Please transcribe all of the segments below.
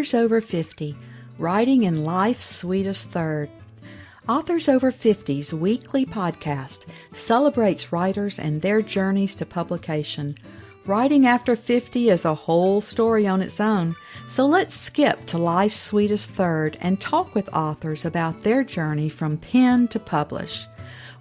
Authors Over 50, Writing in Life's Sweetest Third. Authors Over 50's weekly podcast celebrates writers and their journeys to publication. Writing after 50 is a whole story on its own, so let's skip to life's sweetest third and talk with authors about their journey from pen to publish.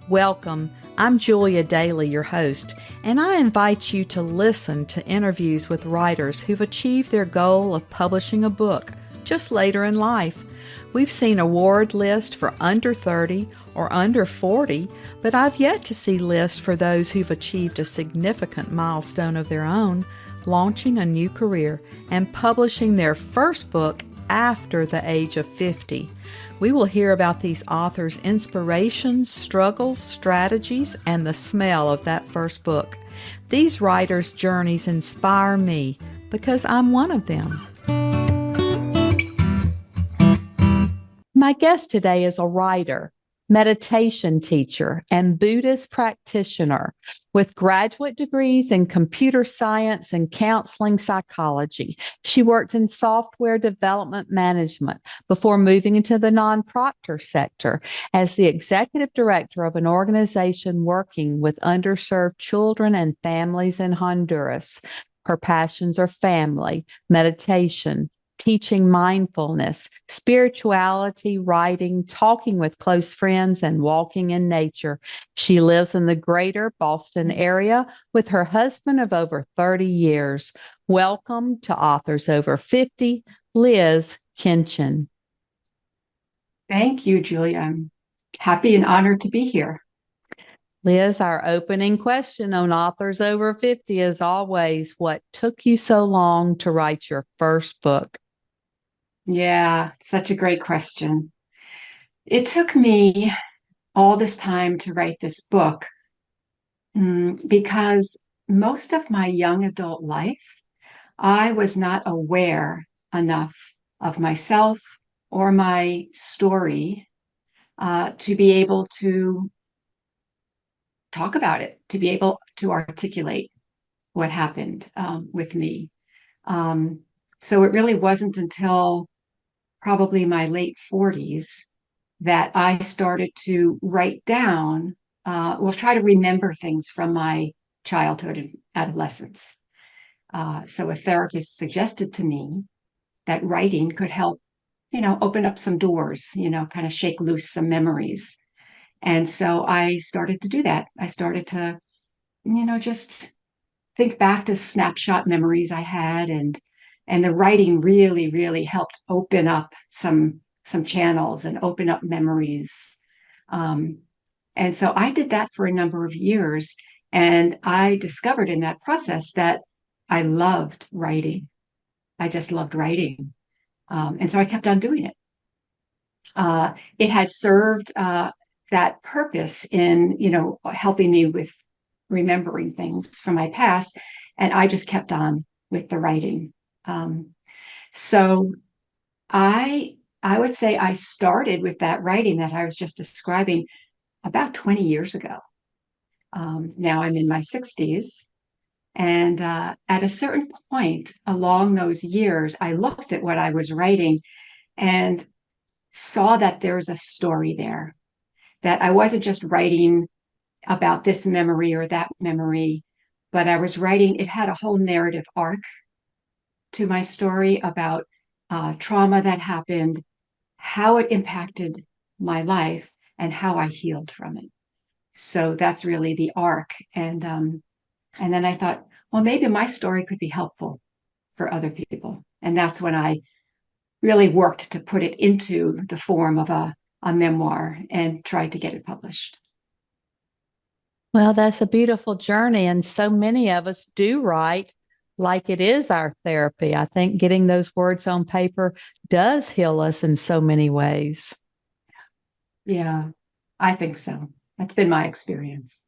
Welcome. I'm Julia Daly, your host, and I invite you to listen to interviews with writers who've achieved their goal of publishing a book just later in life. We've seen award lists for under 30 or under 40, but I've yet to see lists for those who've achieved a significant milestone of their own, launching a new career and publishing their first book after the age of 50. We will hear about these authors' inspirations, struggles, strategies, and the smell of that first book. These writers' journeys inspire me because I'm one of them. My guest today is a writer, meditation teacher, and Buddhist practitioner with graduate degrees in computer science and counseling psychology. She worked in software development management before moving into the non-proctor sector as the executive director of an organization working with underserved children and families in Honduras. Her passions are family, meditation, teaching mindfulness, spirituality, writing, talking with close friends, and walking in nature. She lives in the greater Boston area with her husband of over 30 years. Welcome to Authors Over 50, Liz Kinchen. Thank you, Julia. I'm happy and honored to be here. Liz, our opening question on Authors Over 50 is always, what took you so long to write your first book? Yeah, such a great question. It took me all this time to write this book because most of my young adult life, I was not aware enough of myself or my story to be able to talk about it, to be able to articulate what happened with me. So it really wasn't until probably my late 40s that I started to write down, try to remember things from my childhood and adolescence. So a therapist suggested to me that writing could help, open up some doors, kind of shake loose some memories. And so I started to do that. I started to, just think back to snapshot memories I had, and the writing really, really helped open up some channels and open up memories. And so I did that for a number of years, and I discovered in that process that I loved writing. I just loved writing. And so I kept on doing it. It had served that purpose in, helping me with remembering things from my past. And I just kept on with the writing. So I would say I started with that writing that I was just describing about 20 years ago. Now I'm in my 60s. And at a certain point along those years, I looked at what I was writing and saw that there's a story there, that I wasn't just writing about this memory or that memory, but I was writing, it had a whole narrative arc to my story about trauma that happened, how it impacted my life, and how I healed from it. So that's really the arc. And then I thought, well, maybe my story could be helpful for other people. And that's when I really worked to put it into the form of a memoir and tried to get it published. Well, that's a beautiful journey, and so many of us do write like it is our therapy. I think getting those words on paper does heal us in so many ways. Yeah, I think so. That's been my experience.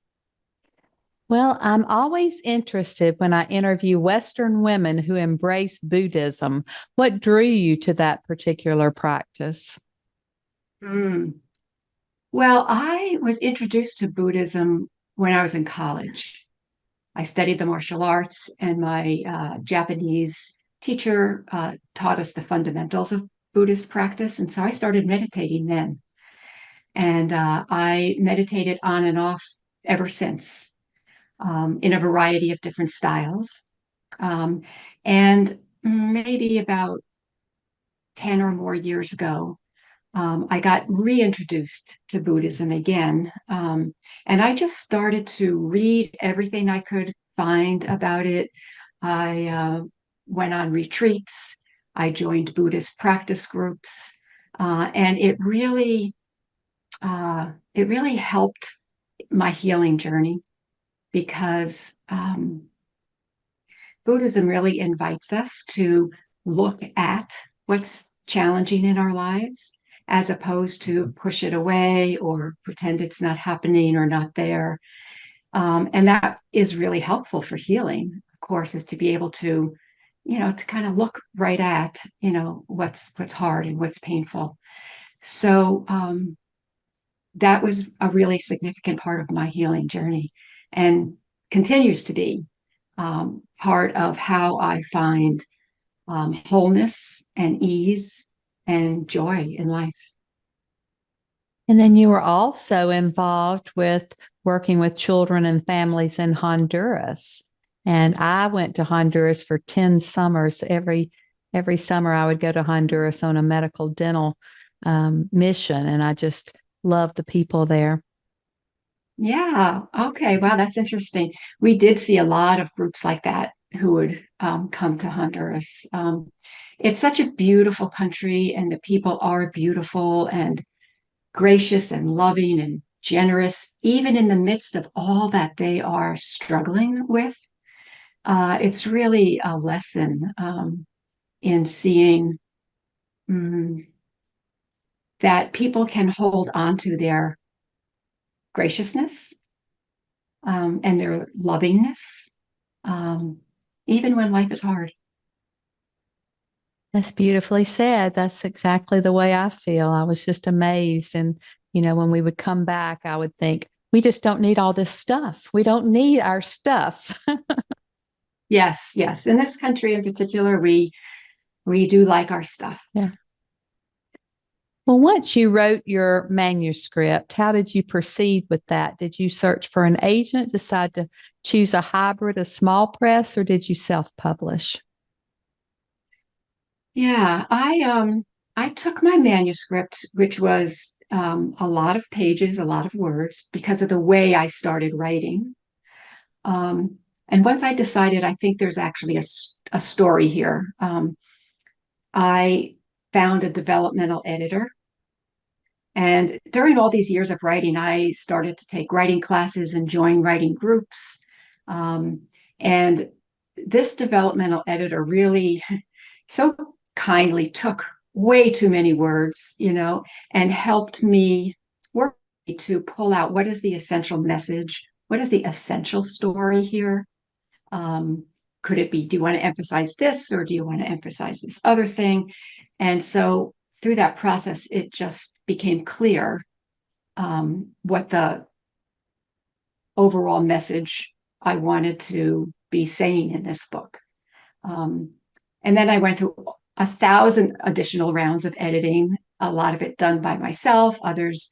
Well, I'm always interested when I interview Western women who embrace Buddhism. What drew you to that particular practice? Mm. Well, I was introduced to Buddhism when I was in college. I studied the martial arts, and my Japanese teacher taught us the fundamentals of Buddhist practice. And so I started meditating then. And I meditated on and off ever since in a variety of different styles. Um, and maybe about 10 or more years ago, I got reintroduced to Buddhism again. And I just started to read everything I could find about it. I went on retreats. I joined Buddhist practice groups. And it really helped my healing journey because Buddhism really invites us to look at what's challenging in our lives as opposed to push it away or pretend it's not happening or not there. And that is really helpful for healing, of course, is to be able to, to kind of look right at, what's hard and what's painful. So that was a really significant part of my healing journey and continues to be part of how I find wholeness and ease and joy in life. And then you were also involved with working with children and families in Honduras. And I went to Honduras for 10 summers. Every summer I would go to Honduras on a medical dental mission. And I just love the people there. Yeah. Okay. Wow. That's interesting. We did see a lot of groups like that who would come to Honduras. It's such a beautiful country, and the people are beautiful and gracious and loving and generous, even in the midst of all that they are struggling with. It's really a lesson in seeing mm, that people can hold on to their graciousness and their lovingness, um, even when life is hard. That's beautifully said. That's exactly the way I feel. I was just amazed. And, when we would come back, I would think, we just don't need all this stuff. We don't need our stuff. Yes, yes. In this country in particular, we do like our stuff. Yeah. Well, once you wrote your manuscript, how did you proceed with that? Did you search for an agent, decide to choose a hybrid, a small press, or did you self-publish? Yeah, I took my manuscript, which was a lot of pages, a lot of words, because of the way I started writing. Um, and once I decided, I think there's actually a story here. I found a developmental editor. And during all these years of writing, I started to take writing classes and join writing groups. And this developmental editor really so kindly took way too many words, and helped me work to pull out what is the essential message, what is the essential story here. Um, could it be, do you want to emphasize this or do you want to emphasize this other thing? And so through that process, it just became clear what the overall message I wanted to be saying in this book. Um, and then I went through 1,000 additional rounds of editing, a lot of it done by myself, others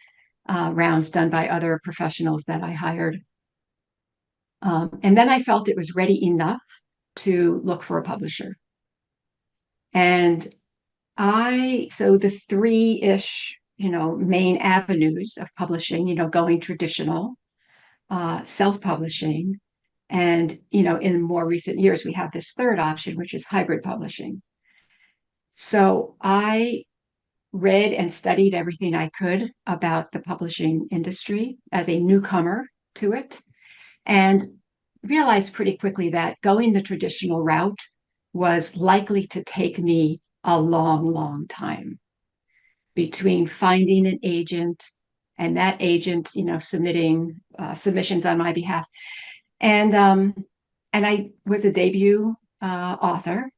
rounds done by other professionals that I hired. And then I felt it was ready enough to look for a publisher. And so the three-ish, main avenues of publishing, going traditional, self-publishing, and, in more recent years, we have this third option, which is hybrid publishing. So I read and studied everything I could about the publishing industry as a newcomer to it, and realized pretty quickly that going the traditional route was likely to take me a long, long time between finding an agent and that agent, submitting submissions on my behalf. And I was a debut author.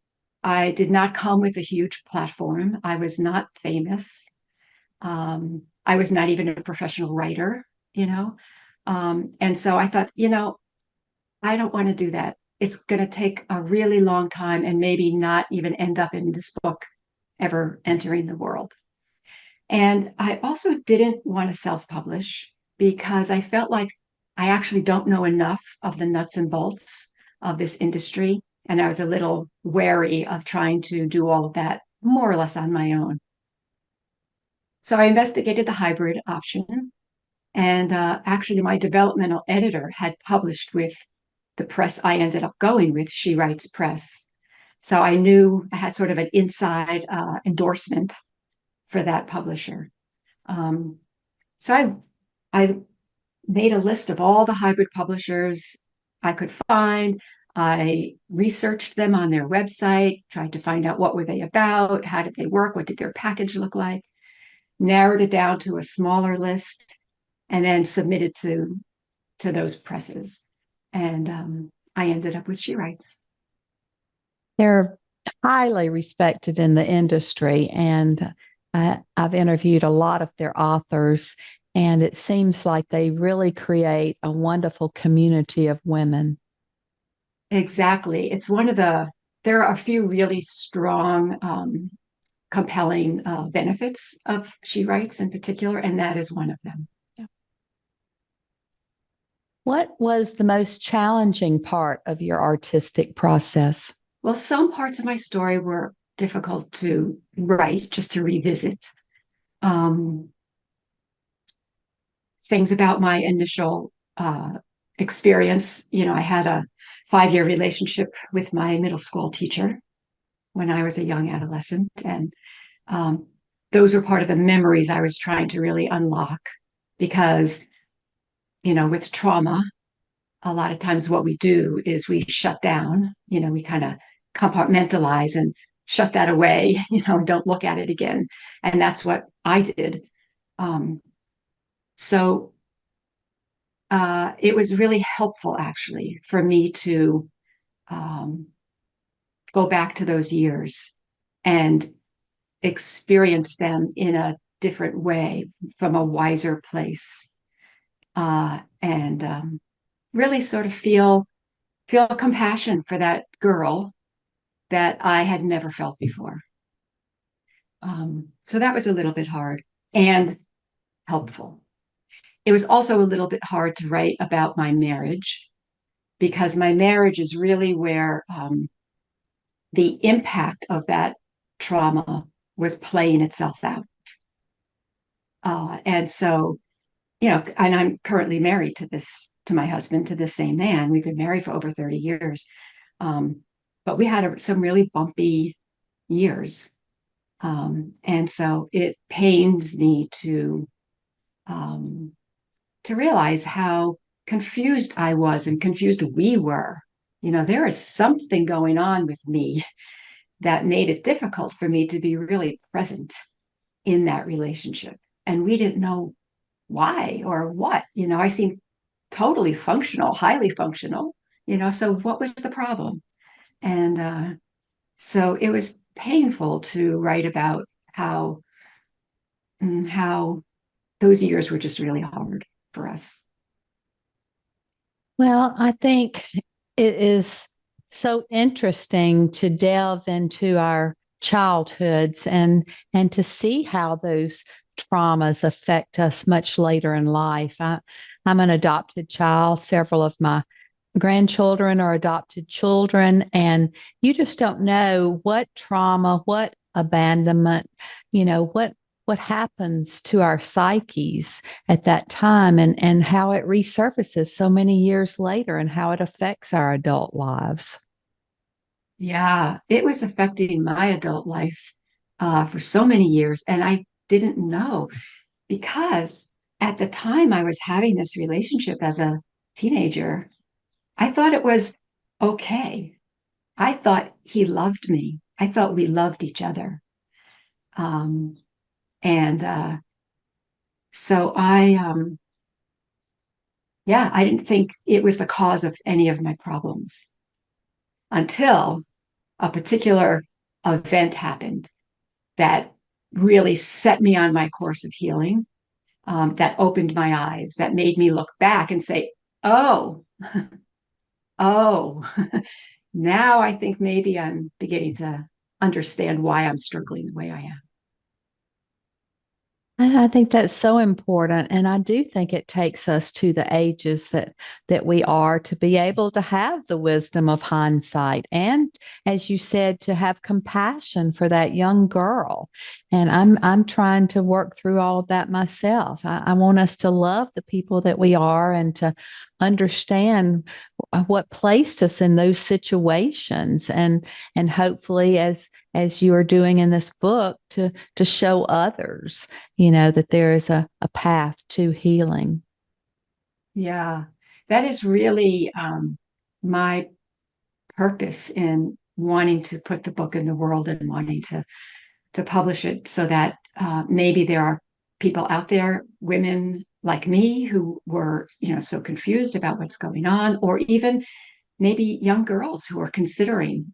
I did not come with a huge platform. I was not famous. I was not even a professional writer. And so I thought, I don't want to do that it's going to take a really long time and maybe not even end up in this book ever entering the world. And I also didn't want to self publish because I felt like I actually don't know enough of the nuts and bolts of this industry. And I was a little wary of trying to do all of that more or less on my own. So I investigated the hybrid option. And actually, my developmental editor had published with the press I ended up going with, She Writes Press. So I knew I had sort of an inside endorsement for that publisher. Um, so I made a list of all the hybrid publishers I could find. I researched them on their website, tried to find out what were they about, how did they work, what did their package look like, narrowed it down to a smaller list, and then submitted to those presses. And I ended up with She Writes. They're highly respected in the industry, and I've interviewed a lot of their authors, and it seems like they really create a wonderful community of women. Exactly. It's one of there are a few really strong, compelling benefits of She Writes in particular, and that is one of them. What was the most challenging part of your artistic process? Well, some parts of my story were difficult to write, just to revisit. Um, Things about my initial experience. I had a 5-year relationship with my middle school teacher when I was a young adolescent. And um, those were part of the memories I was trying to really unlock because, with trauma, a lot of times what we do is we shut down, we kind of compartmentalize and shut that away, don't look at it again. And that's what I did. Um, so it was really helpful, actually, for me to um, go back to those years and experience them in a different way from a wiser place, and really sort of feel compassion for that girl that I had never felt before. So that was a little bit hard and helpful. It was also a little bit hard to write about my marriage because my marriage is really where the impact of that trauma was playing itself out. And so, and I'm currently married to my husband, to the same man. We've been married for over 30 years. But we had some really bumpy years. And so it pains me um, to realize how confused I was and confused we were. There is something going on with me that made it difficult for me to be really present in that relationship. And we didn't know why or what. I seemed totally functional, highly functional, so what was the problem? And so it was painful to write about how those years were just really hard for us. Well, I think it is so interesting to delve into our childhoods and to see how those traumas affect us much later in life. I'm an adopted child. Several of my grandchildren are adopted children, and you just don't know what trauma, what abandonment, what happens to our psyches at that time, and how it resurfaces so many years later and how it affects our adult lives. Yeah, it was affecting my adult life for so many years. And I didn't know because at the time I was having this relationship as a teenager, I thought it was okay. I thought he loved me. I thought we loved each other. Um, and so yeah, I didn't think it was the cause of any of my problems until a particular event happened that really set me on my course of healing, that opened my eyes, that made me look back and say, oh, Oh, now I think maybe I'm beginning to understand why I'm struggling the way I am. I think that's so important. And I do think it takes us to the ages that we are to be able to have the wisdom of hindsight and, as you said, to have compassion for that young girl. And I'm trying to work through all of that myself. I want us to love the people that we are and to understand what placed us in those situations and hopefully as you are doing in this book to show others that there is a path to healing. Yeah, that is really my purpose in wanting to put the book in the world and wanting to publish it so that maybe there are people out there, women like me, who were, so confused about what's going on, or even maybe young girls who are considering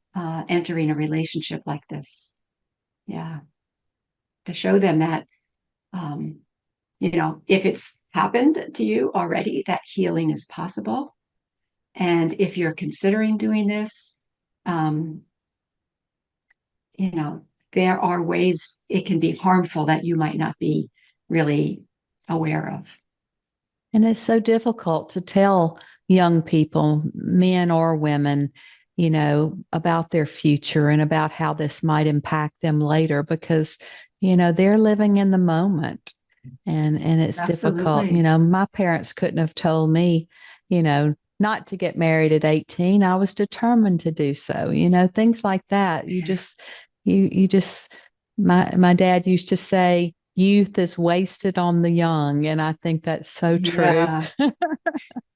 entering a relationship like this. Yeah, to show them that, um, if it's happened to you already, that healing is possible. And if you're considering doing this, um, you know, there are ways it can be harmful that you might not be really aware of. And it's so difficult to tell young people, men or women, about their future and about how this might impact them later because, they're living in the moment. And it's difficult. Absolutely. My parents couldn't have told me, not to get married at 18. I was determined to do so, things like that. You just my dad used to say, youth is wasted on the young, and I think that's so true. Yeah.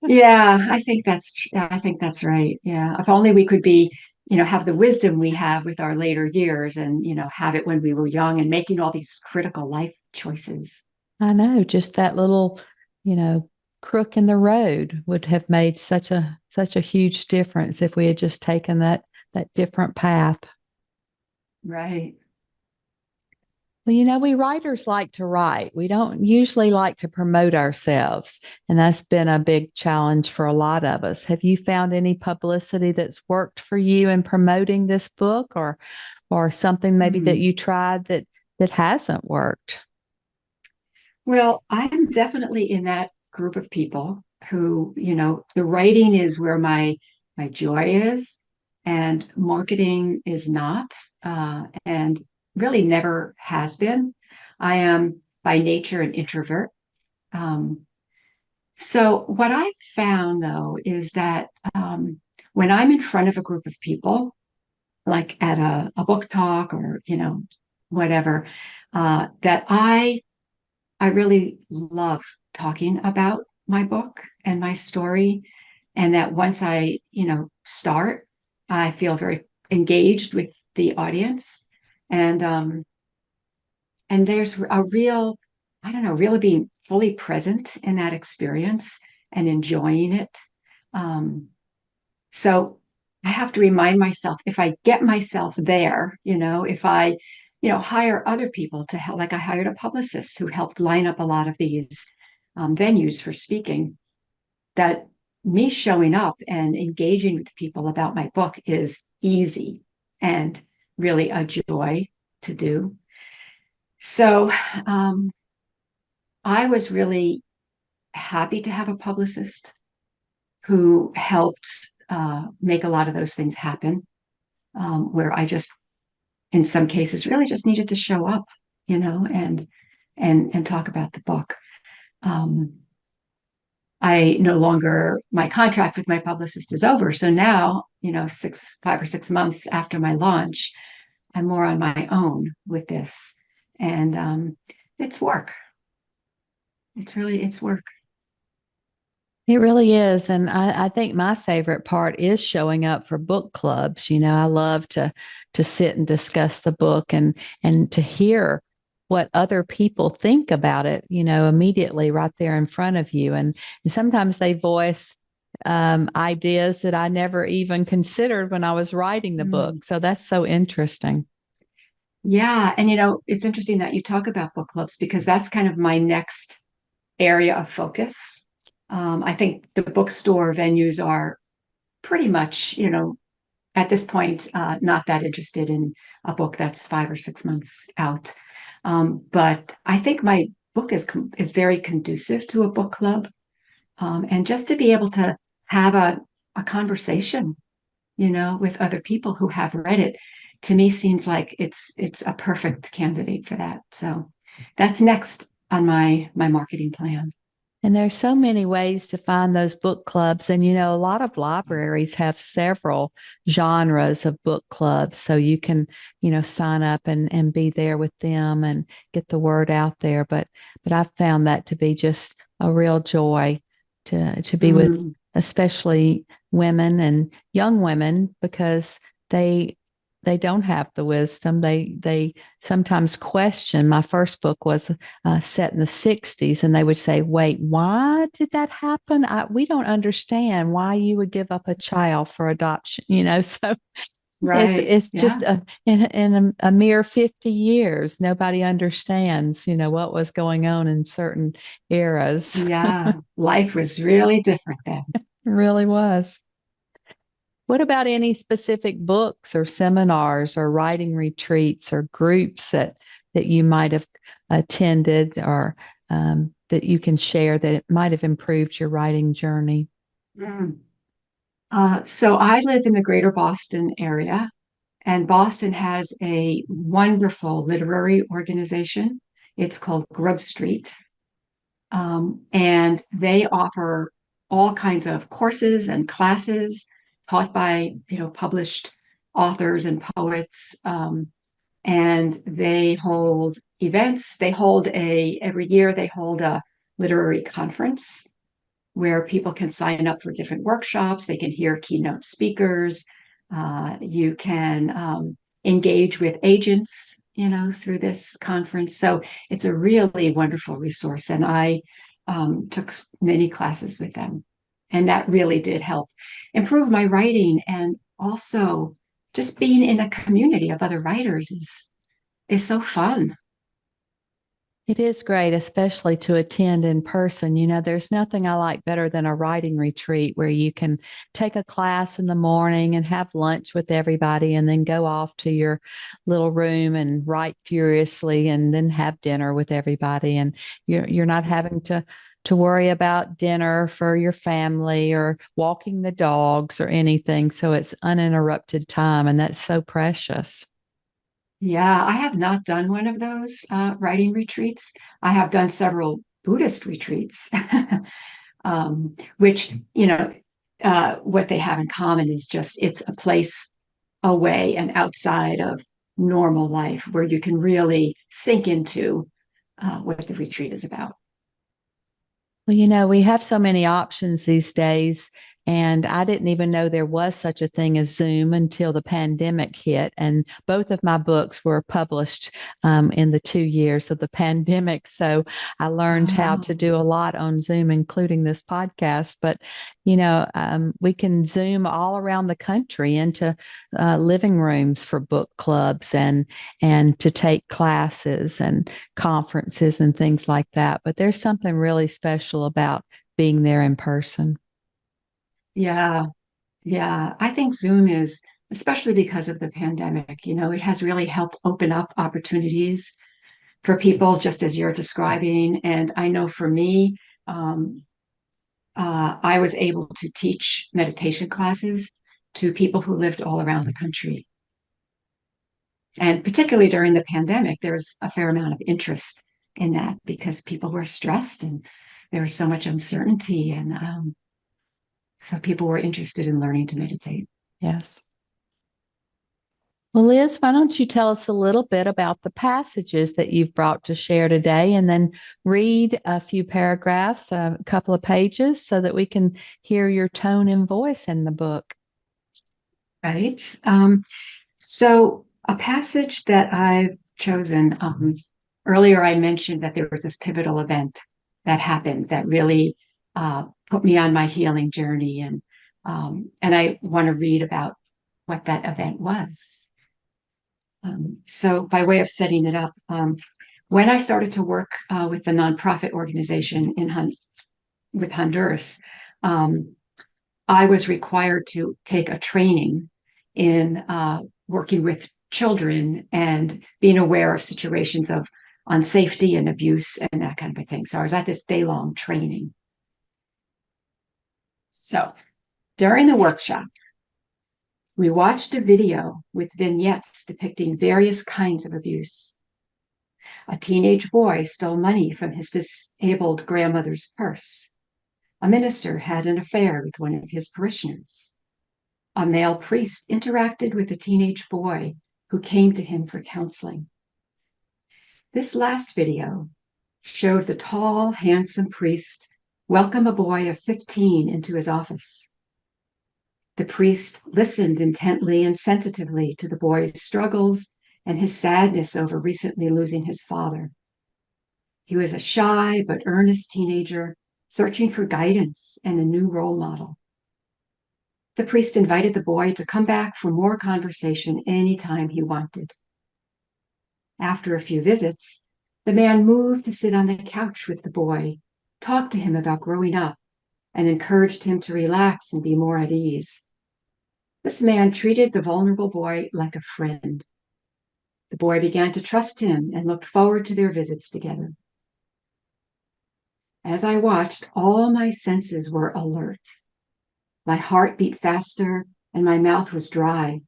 Yeah, I think that's right. Yeah. If only we could be, have the wisdom we have with our later years and, have it when we were young and making all these critical life choices. I know, just that little, you know, crook in the road would have made such a huge difference if we had just taken that different path. Right. Well, we writers like to write. We don't usually like to promote ourselves, and that's been a big challenge for a lot of us. Have you found any publicity that's worked for you in promoting this book, or something maybe that Hmm. you tried that hasn't worked? Well, I'm definitely in that group of people who, the writing is where my joy is, and marketing is not, and really never has been. I am by nature an introvert. Um, so what I've found though is that when I'm in front of a group of people, like at a book talk or, whatever, that I really love talking about my book and my story. And that once I, start, I feel very engaged with the audience. And and there's a real, I don't know, really being fully present in that experience and enjoying it. Um, so I have to remind myself if I get myself there, if I, hire other people to help, like I hired a publicist who helped line up a lot of these venues for speaking, that me showing up and engaging with people about my book is easy and really a joy to do. So I was really happy to have a publicist who helped make a lot of those things happen, where I just, in some cases, really just needed to show up, and talk about the book. Um, I no longer, my contract with my publicist is over. So now, 5 or 6 months after my launch, I'm more on my own with this. And it's work. It's work. It really is. And I think my favorite part is showing up for book clubs. I love to sit and discuss the book and to hear what other people think about it, immediately right there in front of you. And sometimes they voice ideas that I never even considered when I was writing the book. Mm. So that's so interesting. Yeah. And, it's interesting that you talk about book clubs because that's kind of my next area of focus. I think the bookstore venues are pretty much, at this point, not that interested in a book that's 5 or 6 months out. But I think my book is very conducive to a book club, and just to be able to have a conversation, with other people who have read it, to me seems like it's a perfect candidate for that. So that's next on my marketing plan. And there's so many ways to find those book clubs. And, a lot of libraries have several genres of book clubs. So you can, sign up and be there with them and get the word out there. But I've found that to be just a real joy to be with, Mm, especially women and young women, because they don't have the wisdom. They sometimes question. My first book was set in the 60s, and they would say, wait, why did that happen? We don't understand why you would give up a child for adoption, so right. it's just Yeah. in a mere 50 years, nobody understands, what was going on in certain eras. Yeah. Life was really different then. It really was. What about any specific books or seminars or writing retreats or groups that you might have attended, or that you can share that it might have improved your writing journey? Mm. So I live in the greater Boston area, and Boston has a wonderful literary organization. It's called Grub Street. And they offer all kinds of courses and classes taught by, published authors and poets. And they hold events. Every year they hold a literary conference where people can sign up for different workshops. They can hear keynote speakers. You can engage with agents, through this conference. So it's a really wonderful resource. And I took many classes with them. And that really did help improve my writing. And also, just being in a community of other writers is so fun. It is great, especially to attend in person. There's nothing I like better than a writing retreat where you can take a class in the morning and have lunch with everybody and then go off to your little room and write furiously and then have dinner with everybody. And you're not having to worry about dinner for your family or walking the dogs or anything. So it's uninterrupted time, and that's so precious. Yeah, I have not done one of those writing retreats. I have done several Buddhist retreats, which, what they have in common is just it's a place away and outside of normal life where you can really sink into what the retreat is about. Well, we have so many options these days, and I didn't even know there was such a thing as Zoom until the pandemic hit. And both of my books were published in the 2 years of the pandemic. So I learned how to Oh, do a lot on Zoom, including this podcast. But, we can Zoom all around the country into living rooms for book clubs and to take classes and conferences and things like that. But there's something really special about being there in person. yeah, yeah. I think Zoom is, especially because of the pandemic, it has really helped open up opportunities for people, just as you're describing. And I know for me, um, I was able to teach meditation classes to people who lived all around the country. And particularly during the pandemic, there was a fair amount of interest in that because people were stressed and there was so much uncertainty. And so people were interested in learning to meditate. Yes. Well, Liz, why don't you tell us a little bit about the passages that you've brought to share today, and then read a few paragraphs, a couple of pages, so that we can hear your tone and voice in the book. Right. So, a passage that I've chosen, earlier I mentioned that there was this pivotal event that happened that really put me on my healing journey. And I want to read about what that event was. So, by way of setting it up, when I started to work with the nonprofit organization with Honduras, um, I was required to take a training in working with children and being aware of situations of unsafety and abuse and that kind of a thing. So I was at this day-long training. So during the workshop, we watched a video with vignettes depicting various kinds of abuse. A teenage boy stole money from his disabled grandmother's purse. A minister had an affair with one of his parishioners. A male priest interacted with a teenage boy who came to him for counseling. This last video showed the tall, handsome priest welcome a boy of 15 into his office. The priest listened intently and sensitively to the boy's struggles and his sadness over recently losing his father. He was a shy but earnest teenager searching for guidance and a new role model. The priest invited the boy to come back for more conversation anytime he wanted. After a few visits, the man moved to sit on the couch with the boy, talked to him about growing up, and encouraged him to relax and be more at ease. This man treated the vulnerable boy like a friend. The boy began to trust him and looked forward to their visits together. As I watched, all my senses were alert. My heart beat faster and my mouth was dry.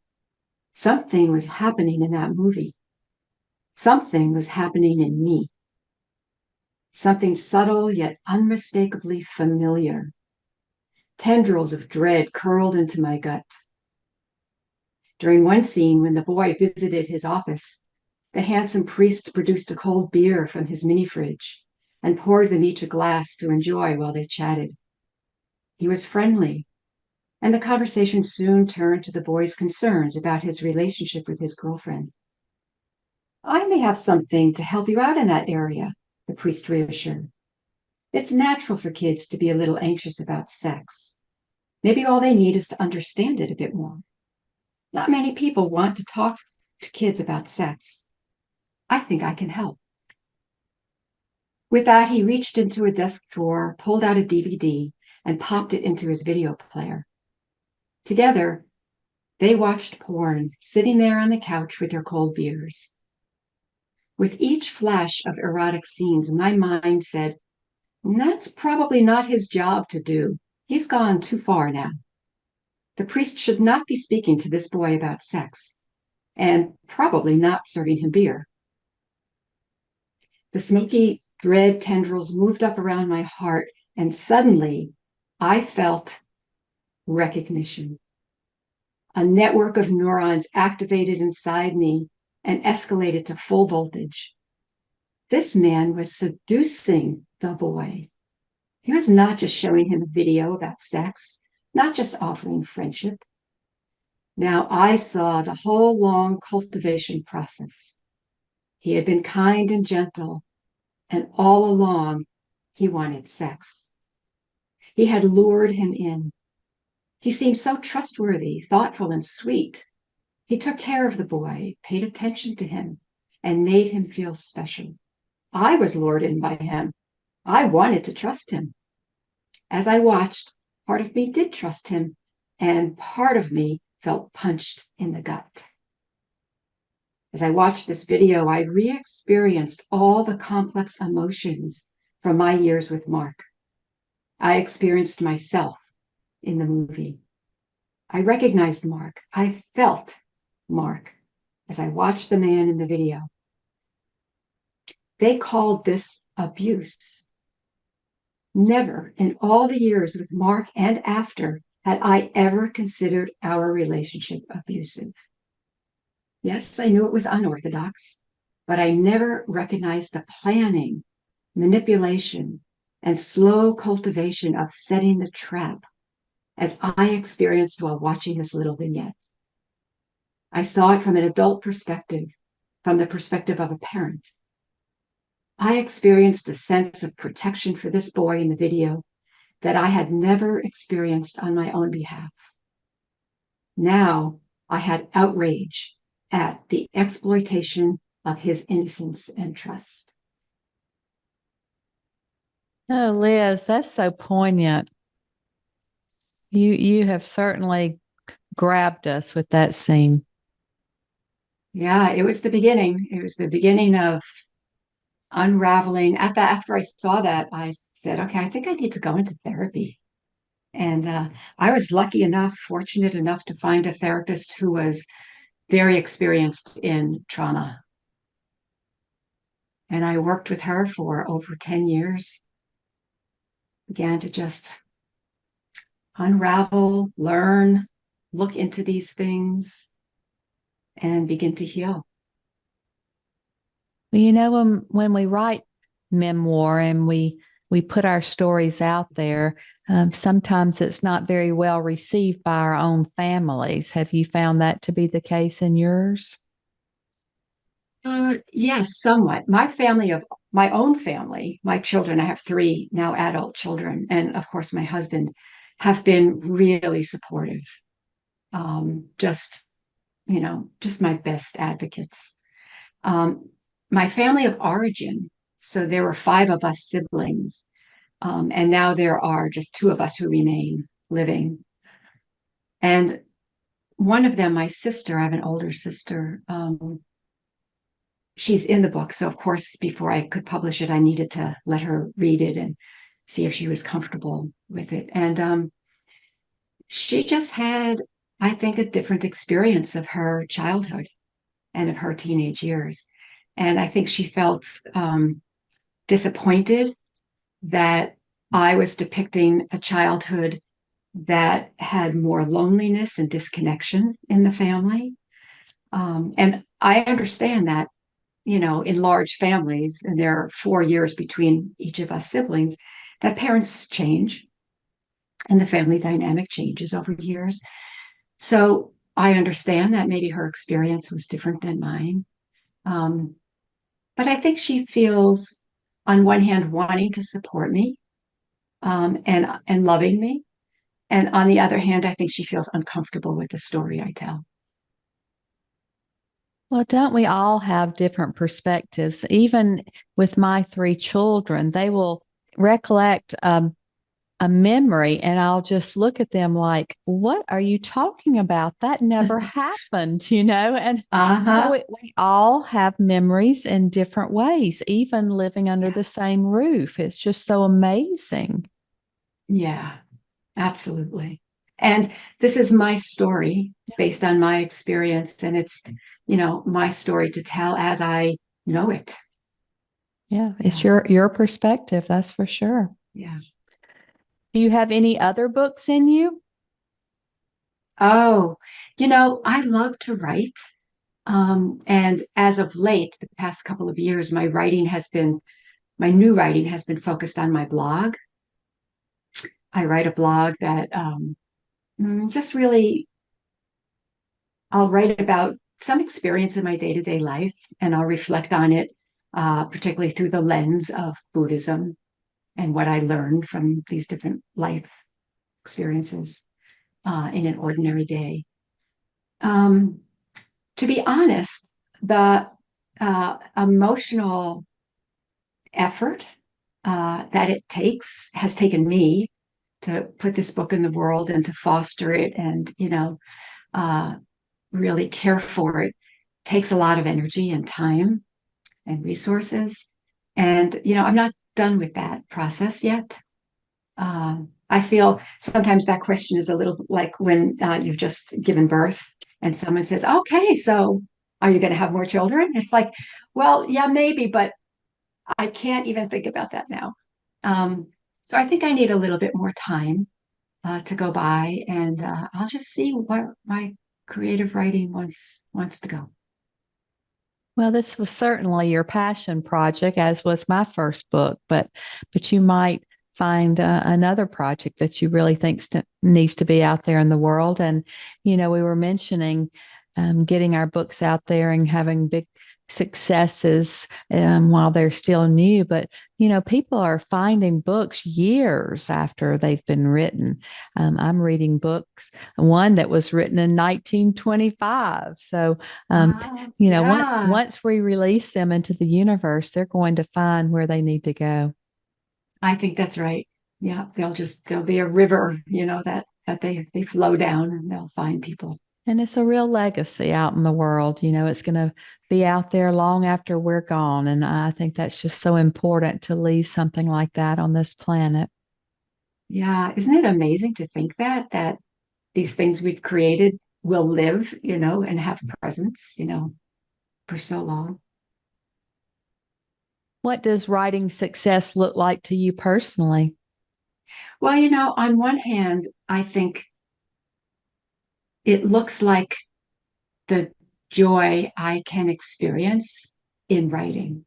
Something was happening in that movie. Something was happening in me. Something subtle yet unmistakably familiar. Tendrils of dread curled into my gut. During one scene, when the boy visited his office, the handsome priest produced a cold beer from his mini fridge and poured them each a glass to enjoy while they chatted. He was friendly, and the conversation soon turned to the boy's concerns about his relationship with his girlfriend. I may have something to help you out in that area, the priest reassured. It's natural for kids to be a little anxious about sex. Maybe all they need is to understand it a bit more. Not many people want to talk to kids about sex. I think I can help. With that, he reached into a desk drawer, pulled out a DVD, and popped it into his video player. Together, they watched porn, sitting there on the couch with their cold beers. With each flash of erotic scenes, my mind said, that's probably not his job to do. He's gone too far now. The priest should not be speaking to this boy about sex, and probably not serving him beer. The smoky dread tendrils moved up around my heart, and suddenly I felt recognition. A network of neurons activated inside me and escalated to full voltage. This man was seducing the boy. He was not just showing him a video about sex, not just offering friendship. Now I saw the whole long cultivation process. He had been kind and gentle, and all along he wanted sex. He had lured him in. He seemed so trustworthy, thoughtful, and sweet. He took care of the boy, paid attention to him, and made him feel special. I was lured in by him. I wanted to trust him. As I watched, part of me did trust him, and part of me felt punched in the gut. As I watched this video, I re-experienced all the complex emotions from my years with Mark. I experienced myself in the movie. I recognized Mark. I felt Mark as I watched the man in the video. They called this abuse. Never in all the years with Mark and after had I ever considered our relationship abusive. Yes, I knew it was unorthodox, but I never recognized the planning, manipulation, and slow cultivation of setting the trap as I experienced while watching this little vignette. I saw it from an adult perspective, from the perspective of a parent. I experienced a sense of protection for this boy in the video that I had never experienced on my own behalf. Now I had outrage at the exploitation of his innocence and trust. Oh, Liz, that's so poignant. You have certainly grabbed us with that scene. Yeah, it was the beginning. It was the beginning of unraveling. After I saw that, I said, okay, I think I need to go into therapy. And I was lucky enough, fortunate enough to find a therapist who was very experienced in trauma. And I worked with her for over 10 years, began to just unravel, learn, look into these things, and begin to heal. Well, when we write memoir and we put our stories out there, sometimes it's not very well received by our own families. Have you found that to be the case in yours? Yes, somewhat. My own family, my children, I have three now adult children, and of course, my husband have been really supportive. Just, just my best advocates. Um, my family of origin, so there were five of us siblings, and now there are just two of us who remain living. And one of them, my sister, I have an older sister. She's in the book. So, of course, before I could publish it, I needed to let her read it and see if she was comfortable with it. And she just had, I think, a different experience of her childhood and of her teenage years. And I think she felt disappointed that I was depicting a childhood that had more loneliness and disconnection in the family. And I understand that, in large families, and there are 4 years between each of us siblings, that parents change and the family dynamic changes over years. So I understand that maybe her experience was different than mine. Um, but I think she feels, on one hand, wanting to support me, and loving me. And on the other hand, I think she feels uncomfortable with the story I tell. Well, don't we all have different perspectives? Even with my three children, they will recollect a memory, and I'll just look at them like, what are you talking about? That never happened, And so Uh-huh. we all have memories in different ways, even living under Yeah. the same roof. It's just so amazing. Yeah, absolutely. And this is my story based on my experience, and it's, my story to tell as I know it. Yeah, it's Yeah. your perspective, that's for sure. Yeah. Do you have any other books in you? Oh, I love to write. And as of late, the past couple of years, my new writing has been focused on my blog. I write a blog that just really, I'll write about some experience in my day-to-day life, and I'll reflect on it, particularly through the lens of Buddhism and what I learned from these different life experiences in an ordinary day. Um, to be honest, the emotional effort that it takes has taken me to put this book in the world and to foster it and, uh, really care for it takes a lot of energy and time and resources. And, I'm not done with that process yet. I feel sometimes that question is a little like when you've just given birth and someone says, okay, so are you going to have more children? It's like, well, yeah, maybe, but I can't even think about that now. Um, so I think I need a little bit more time to go by, and I'll just see where my creative writing wants to go. Well, this was certainly your passion project, as was my first book, but you might find another project that you really think needs to be out there in the world. And we were mentioning getting our books out there and having big successes while they're still new, but people are finding books years after they've been written. I'm reading books, one that was written in 1925, so um, Yeah, once we release them into the universe, they're going to find where they need to go. I think that's right. Yeah, there'll be a river, that that they flow down and they'll find people. And it's a real legacy out in the world. It's going to be out there long after we're gone. And I think that's just so important to leave something like that on this planet. Yeah, isn't it amazing to think that these things we've created will live, and have presence, for so long. What does writing success look like to you personally? Well, on one hand, I think it looks like the joy I can experience in writing,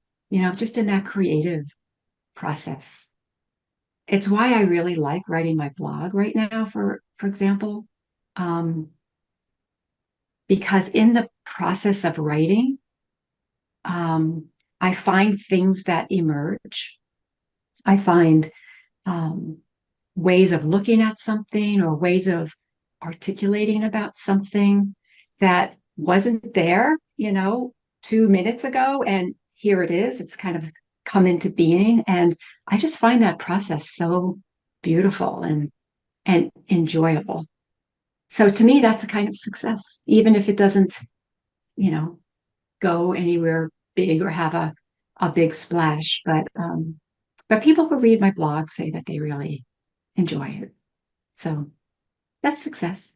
just in that creative process. It's why I really like writing my blog right now, for example, um, because in the process of writing, um, I find things that emerge. I find um, ways of looking at something or ways of articulating about something that wasn't there, 2 minutes ago. And here it is. It's kind of come into being. And I just find that process so beautiful and enjoyable. So to me, that's a kind of success, even if it doesn't, you know, go anywhere big or have a big splash. But people who read my blog say that they really enjoy it. So that's success.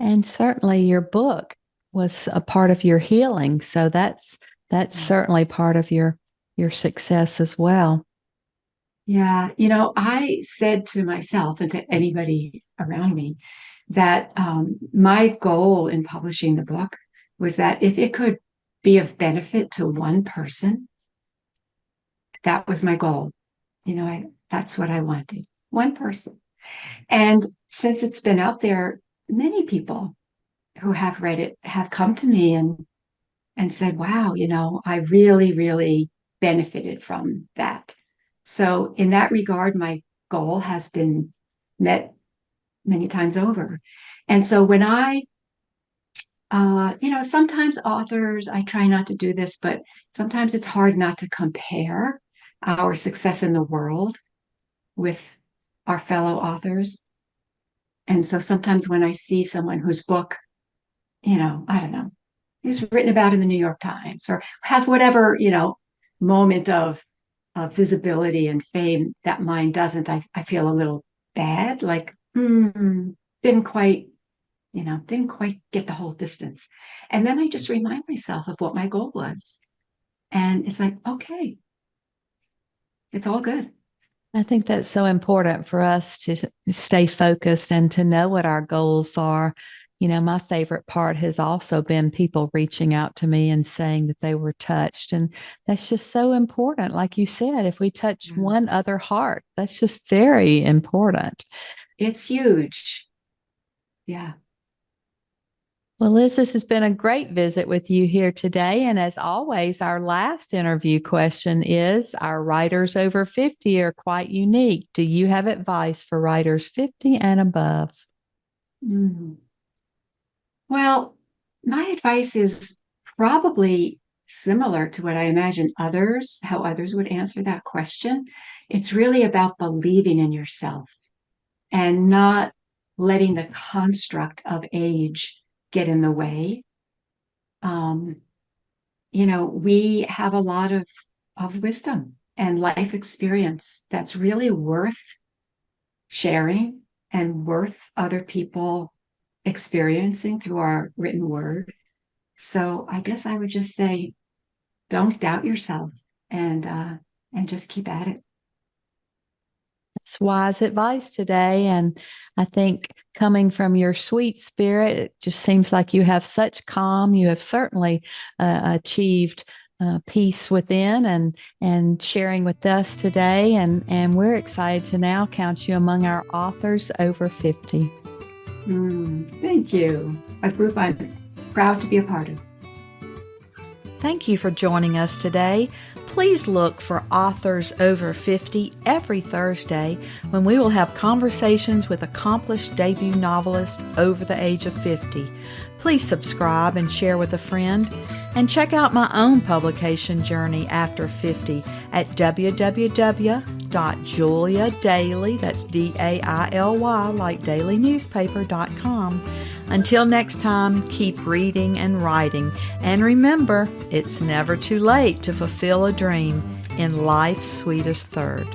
And certainly your book was a part of your healing. So that's Yeah. certainly part of your success as well. Yeah. I said to myself and to anybody around me that my goal in publishing the book was that if it could be of benefit to one person, that was my goal. That's what I wanted. One person. And since it's been out there, many people who have read it have come to me and said, wow, I really, really benefited from that. So, in that regard, my goal has been met many times over. And so, when sometimes authors, I try not to do this, but sometimes it's hard not to compare our success in the world with our fellow authors. And so sometimes when I see someone whose book, I don't know, is written about in the New York Times or has whatever, moment of visibility and fame that mine doesn't, I feel a little bad, like, didn't quite, didn't quite get the whole distance. And then I just remind myself of what my goal was. And it's like, okay, it's all good. I think that's so important for us to stay focused and to know what our goals are. My favorite part has also been people reaching out to me and saying that they were touched. And that's just so important. Like you said, if we touch Yeah. one other heart, that's just very important. It's huge. Yeah. Well, Liz, this has been a great visit with you here today. And as always, our last interview question is, our writers over 50 are quite unique. Do you have advice for writers 50 and above? Mm. Well, my advice is probably similar to what I imagine how others would answer that question. It's really about believing in yourself and not letting the construct of age get in the way. Um, we have a lot of wisdom and life experience that's really worth sharing and worth other people experiencing through our written word. So I guess I would just say, don't doubt yourself and just keep at it. It's wise advice today. And I think coming from your sweet spirit, it just seems like you have such calm. You have certainly achieved peace within and sharing with us today. And we're excited to now count you among our authors over 50. Thank you. A group I'm proud to be a part of. Thank you for joining us today. Please look for Authors Over 50 every Thursday when we will have conversations with accomplished debut novelists over the age of 50. Please subscribe and share with a friend. And check out my own publication journey after 50 at www.juliadaily, that's D-A-I-L-Y, like dailynewspaper.com. Until next time, keep reading and writing. And remember, it's never too late to fulfill a dream in life's sweetest third.